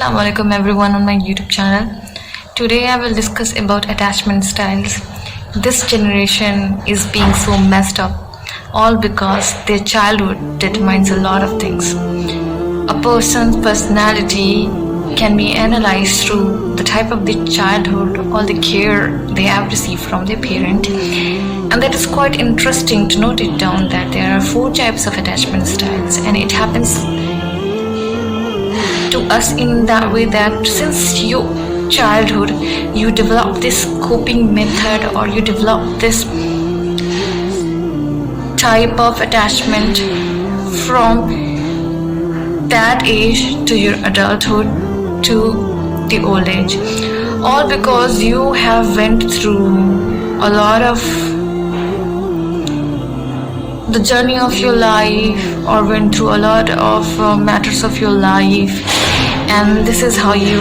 Assalamu alaikum everyone on my YouTube channel. Today I will discuss about attachment styles. This generation is being so messed up, all because their childhood determines a lot of things. A person's personality can be analyzed through the type of their childhood or the care they have received from their parent. And that is quite interesting to note it down that there are 4 types of attachment styles, and it happens to us in that way that since your childhood you develop this coping method or you develop this type of attachment from that age to your adulthood to the old age, all because you have went through a lot of the journey of your life or went through a lot of matters of your life, and this is how you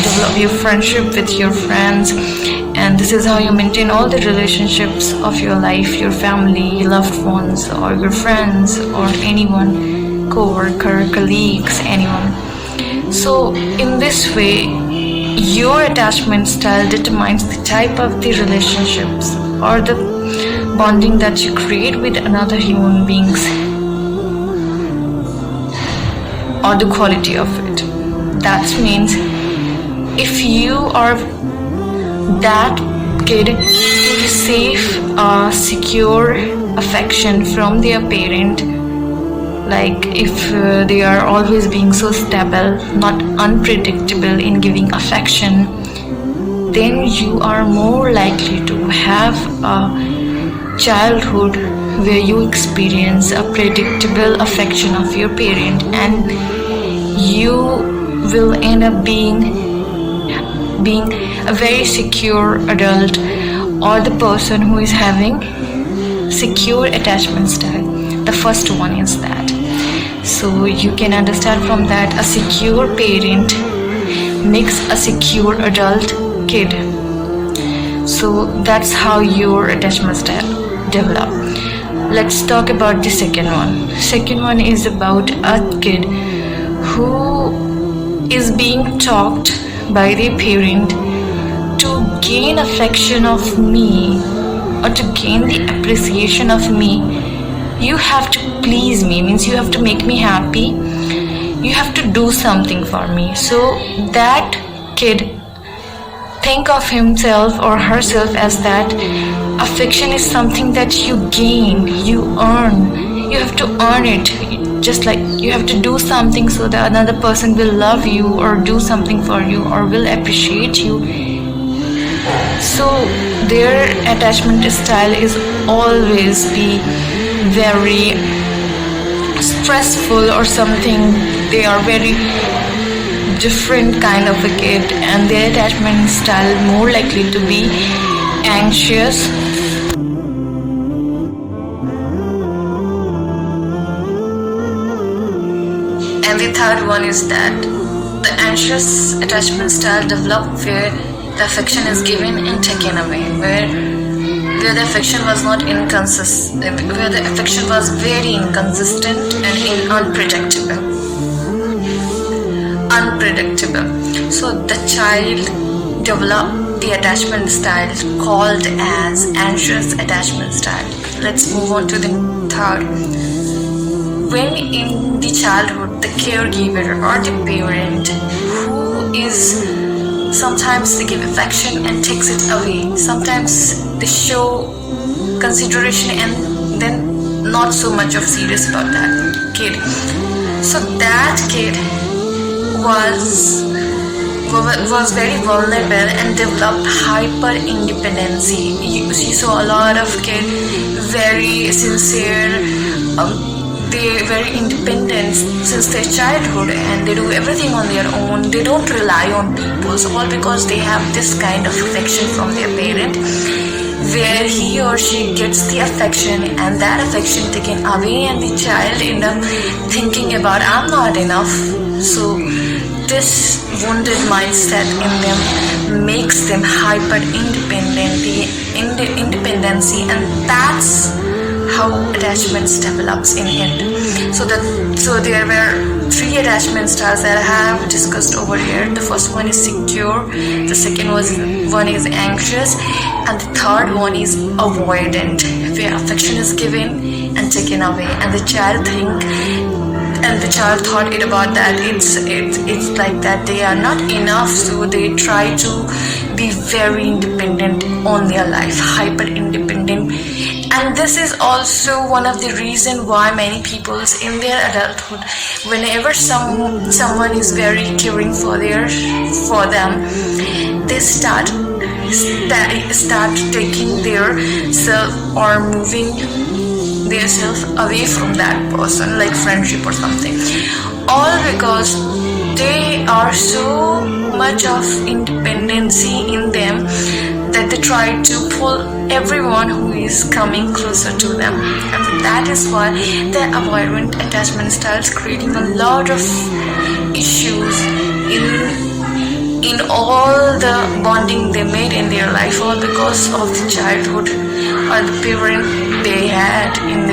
develop your friendship with your friends, and this is how you maintain all the relationships of your life, your family, loved ones, or your friends, or anyone, co-worker, colleagues, anyone. So in this way, your attachment style determines the type of the relationships or the bonding that you create with another human beings, or the quality of it. That means if you are that kid who receive a secure affection from their parent, like if they are always being so stable, not unpredictable in giving affection, then you are more likely to have a childhood where you experience a predictable affection of your parent, and you will end up being a very secure adult, or the person who is having secure attachment style. The first one is that. So you can understand from that a secure parent makes a secure adult kid. So that's how your attachment style develop. Let's talk about the second one. Second one is about a kid who is being taught by their parent to gain affection of me or to gain the appreciation of me. You have to please me, means you have to make me happy, you have to do something for me. So that kid think of himself or herself as that affection is something that you gain, you earn, you have to earn it, just like you have to do something so that another person will love you or do something for you or will appreciate you. So their attachment style is always be very stressful or something. They are very different kind of a kid, and their attachment style more likely to be anxious, and the third one is that the anxious attachment style develop where the affection is given and taken away, where the affection was not inconsistent, where the affection was very inconsistent and unpredictable. So the child developed the attachment style called as anxious attachment style. Let's move on to the third. When in the childhood, the caregiver or the parent who is sometimes they give affection and takes it away, sometimes they show consideration and then not so much of serious about that kid. So that kid was very vulnerable and developed hyper independency. You saw a lot of kids very sincere, they very independent since their childhood, and they do everything on their own. They don't rely on people, so all because they have this kind of affection from their parent, where he or she gets the affection and that affection taken away, and the child end up thinking about I'm not enough. So this wounded mindset in them makes them hyper independency, and that's how attachments develops in it. So there were 3 attachment styles that I have discussed over here. The first one is secure, the second one is anxious, and the third one is avoidant, where affection is given and taken away, and the child thought it about that it's like that they are not enough, so they try to be very independent on their life, hyper independent. And this is also one of the reason why many people in their adulthood, whenever someone is very caring for them, they start taking their self or moving their self away from that person, like friendship or something, all because they are so much of independency in them that they try to pull everyone who is coming closer to them. And that is why the avoidant attachment styles creating a lot of issues in all the bonding they made in their life, all because of the childhood or the parent they had in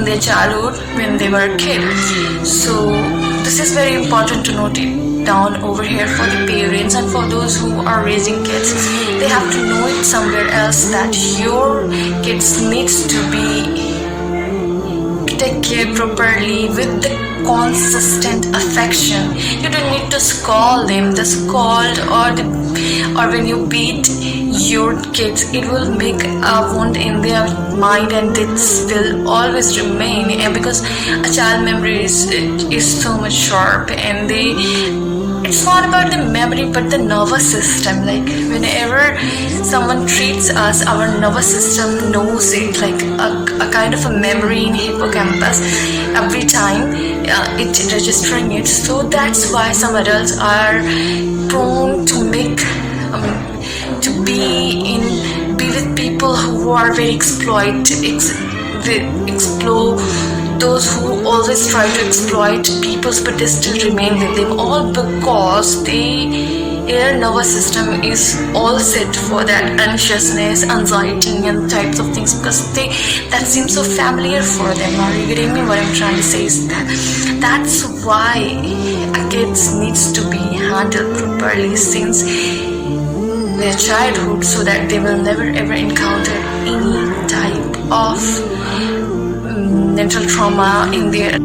their childhood when they were a kid. So this is very important to note it down over here for the parents and for those who are raising kids. They have to know it somewhere else that your kids needs to be taken care properly with the consistent affection. You don't need to scold them. The scold or when you beat your kids, it will make a wound in their mind, and this will always remain. And because a child memory is so much sharp, and it's not about the memory but the nervous system. Like whenever someone treats us, our nervous system knows it, like a kind of a memory in hippocampus. Every time it's registering it. So that's why some adults are prone to be with people who are very those who always try to exploit people, but they still remain with them, all because their nervous system is all set for that anxiousness, anxiety and types of things, because that seems so familiar for them. Are you getting me? What I'm trying to say is that's why a kid needs to be handled properly since their childhood, so that they will never ever encounter any type of mental trauma in their